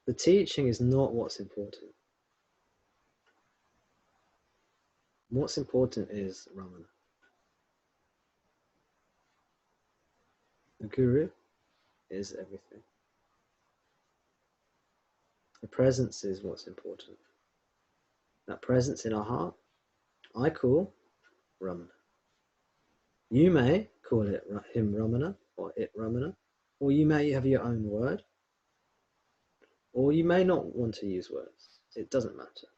The teaching is not what's important. What's important is Ramana. The Guru is everything. The presence is what's important. That presence in our heart, I call Ramana. You may call it him Ramana or it Ramana, or you may have your own word, or you may not want to use words. It doesn't matter.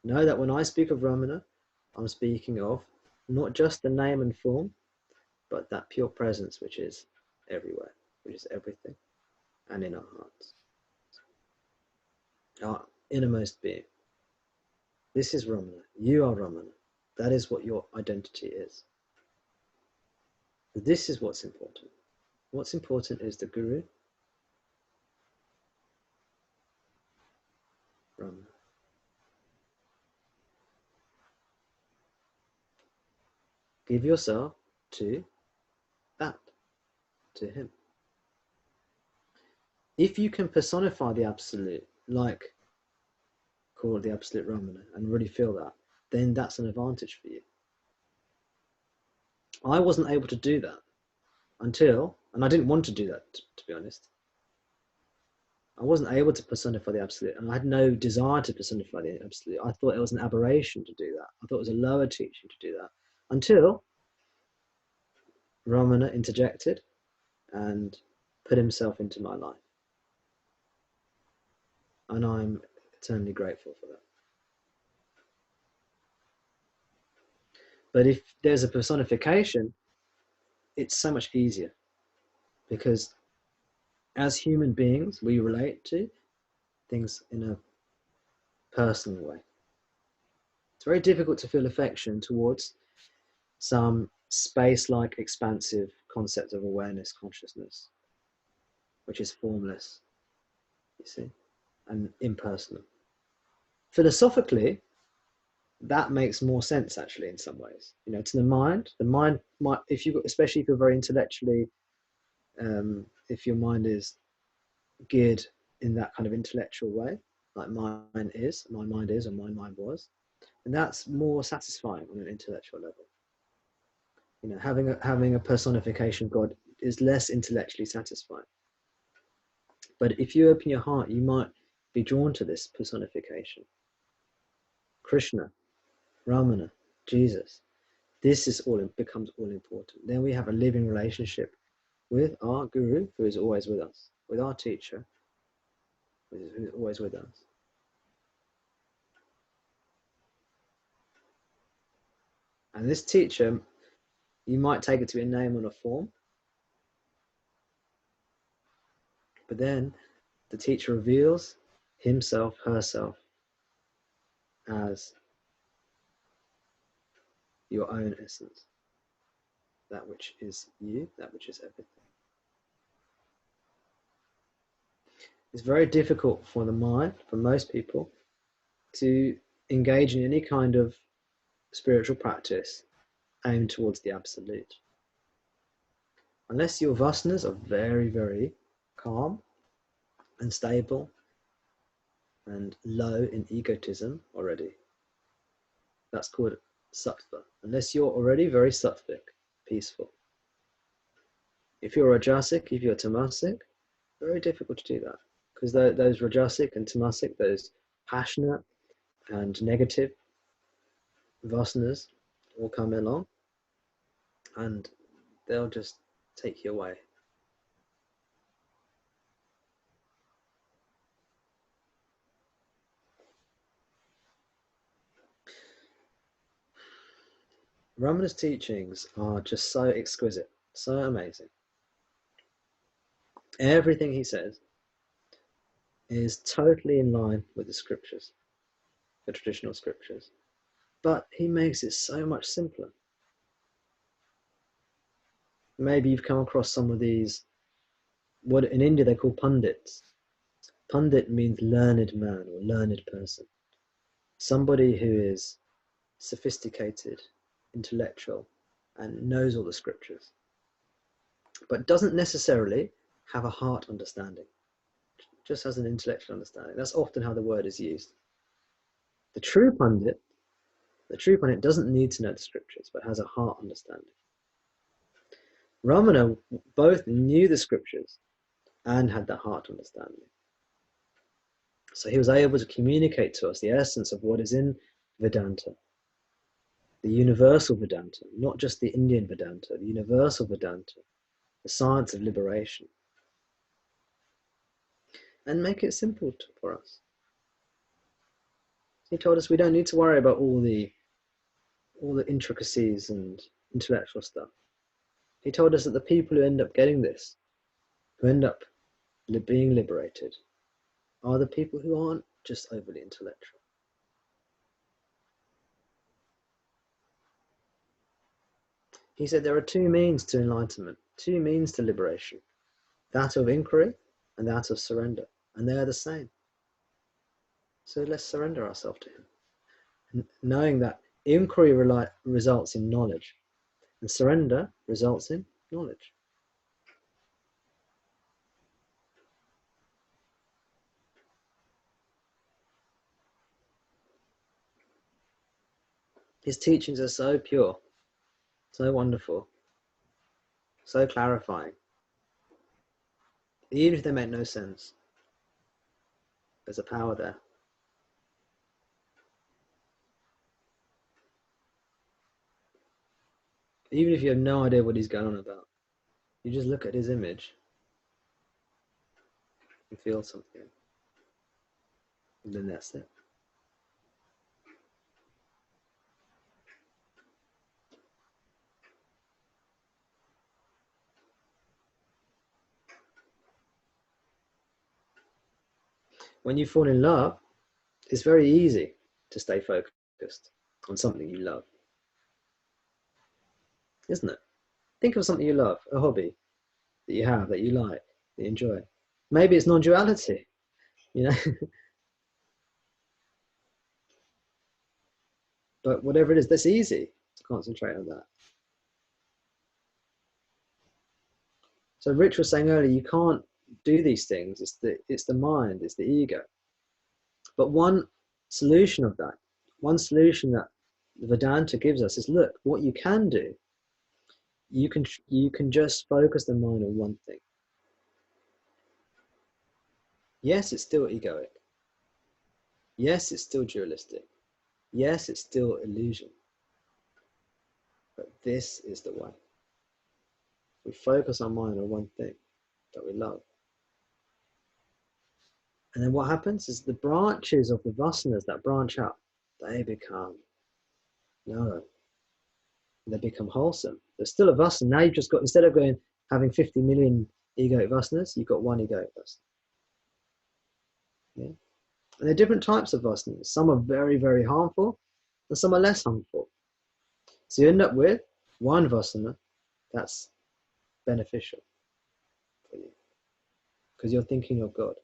Know that when I speak of Ramana, I'm speaking of not just the name and form, but that pure presence which is everywhere, which is everything, and in our hearts. Our innermost being. This is Ramana. You are Ramana. That is what your identity is. This is what's important. What's important is the Guru, Ramana. Give yourself to that, to him. If you can personify the Absolute, like call it the Absolute Ramana, and really feel that, then that's an advantage for you. I wasn't able to do that until, and I didn't want to do that, to be honest. I wasn't able to personify the Absolute, and I had no desire to personify the Absolute. I thought it was an aberration to do that. I thought it was a lower teaching to do that, until Ramana interjected and put himself into my life. And I'm eternally grateful for that. But if there's a personification, it's so much easier, because as human beings, we relate to things in a personal way. It's very difficult to feel affection towards some space-like expansive concept of awareness, consciousness, which is formless, you see, and impersonal. Philosophically, that makes more sense actually in some ways. You know, to the mind might, if you, especially if you're very intellectually, if your mind is geared in that kind of intellectual way, like my mind is, or my mind was, and that's more satisfying on an intellectual level. You know, having a personification of God is less intellectually satisfying. But if you open your heart, you might be drawn to this personification. Krishna, Ramana, Jesus. This is all, it becomes all important. Then we have a living relationship with our Guru, who is always with us, with our teacher, who is always with us. And this teacher, you might take it to be a name or a form, but then the teacher reveals himself, herself, as your own essence, that which is you, that which is everything. It's very difficult for the mind, for most people, to engage in any kind of spiritual practice aimed towards the absolute. Unless your vasanas are very, very calm and stable and low in egotism already. That's called sattva. Unless you're already very sattvic, peaceful. If you're rajasic, if you're tamasic, very difficult to do that. Because those rajasic and tamasic, those passionate and negative vasanas will come along and they'll just take you away. Ramana's teachings are just so exquisite, so amazing. Everything he says is totally in line with the scriptures, the traditional scriptures, but he makes it so much simpler. Maybe you've come across some of these, what in India they call pundits. Pundit means learned man or learned person. Somebody who is sophisticated, intellectual, and knows all the scriptures, but doesn't necessarily have a heart understanding. just has an intellectual understanding. That's often how the word is used. The true pundit doesn't need to know the scriptures, but has a heart understanding. Ramana both knew the scriptures and had that heart understanding. So he was able to communicate to us the essence of what is in Vedanta, the universal Vedanta, not just the Indian Vedanta, the universal Vedanta, the science of liberation, and make it simple for us. He told us we don't need to worry about all the intricacies and intellectual stuff. He told us that the people who end up getting this, who end up being liberated, are the people who aren't just overly intellectual. He said there are two means to enlightenment, two means to liberation, that of inquiry and that of surrender, and they are the same. So let's surrender ourselves to him, knowing that inquiry results in knowledge, and surrender results in knowledge. His teachings are so pure, so wonderful, so clarifying. Even if they make no sense, there's a power there. Even if you have no idea what he's going on about, you just look at his image and feel something, and then that's it. When you fall in love, it's very easy to stay focused on something you love, isn't it? Think of something you love, a hobby that you have, that you like, that you enjoy. Maybe it's non-duality, you know, but whatever it is, that's easy to concentrate on that. So Rich was saying earlier, you can't do these things. It's the mind, it's the ego. But one solution of that, one solution that the Vedanta gives us is, look, what you can do, you can just focus the mind on one thing. Yes, it's still egoic. Yes, it's still dualistic. Yes, it's still illusion. But this is the way. We focus our mind on one thing that we love. And then what happens is the branches of the vasanas that branch out, they become narrow. They become wholesome. There's still a vasana. Now you've just got, instead of having 50 million egoic vasanas, you've got one egoic vasana. Yeah? And there are different types of vasanas. Some are very, very harmful, and some are less harmful. So you end up with one vasana that's beneficial for you, because you're thinking of God,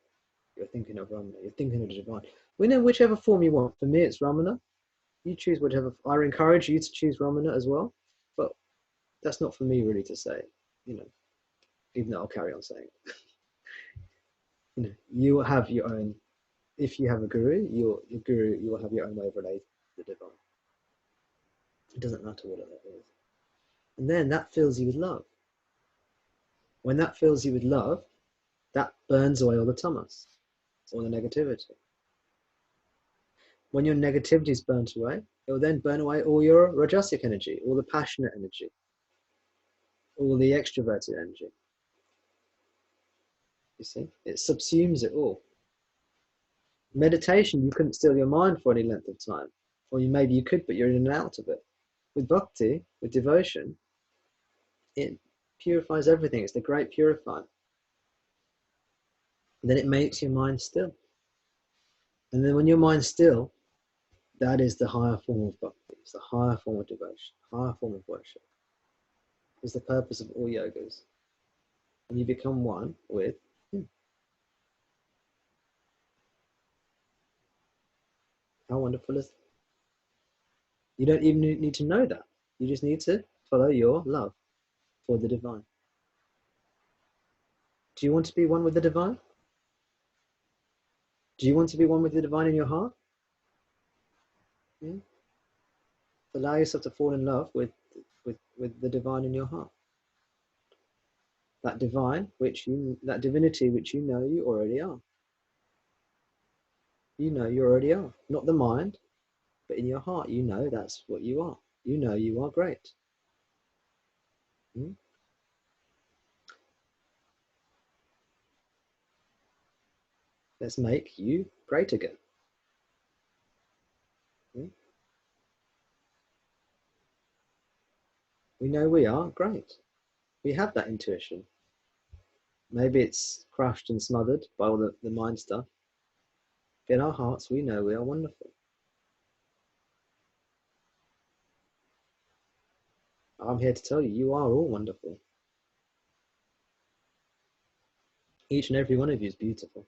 you're thinking of Ramana, you're thinking of the divine. We know whichever form you want. For me, it's Ramana. You choose whichever. I encourage you to choose Ramana as well, but that's not for me really to say, you know, even though I'll carry on saying it. You know, you will have your own. If you have a guru, you will have your own way of relating to the divine. It doesn't matter what it is. And then that fills you with love. When that fills you with love, that burns away all the tamas, all the negativity. When your negativity is burnt away, it will then burn away all your rajasic energy, all the passionate energy, all the extroverted energy. You see, it subsumes it all. Meditation, you couldn't still your mind for any length of time, or maybe you could, but you're in and out of it. With bhakti, with devotion, it purifies everything. It's the great purifier. And then it makes your mind still. And then when your mind's still, that is the higher form of bhakti. It's the higher form of devotion, higher form of worship. It's the purpose of all yogas. And you become one with him. How wonderful is that? You don't even need to know that. You just need to follow your love for the divine. Do you want to be one with the divine? Do you want to be one with the divine in your heart? Yeah. Allow yourself to fall in love with the divine in your heart. That divine, that divinity which you know you already are. You know you already are. Not the mind, but in your heart, you know that's what you are. You know you are great. Mm? Let's make you great again. Mm? We know we are great. We have that intuition. Maybe it's crushed and smothered by all the mind stuff. But in our hearts, we know we are wonderful. I'm here to tell you, you are all wonderful. Each and every one of you is beautiful.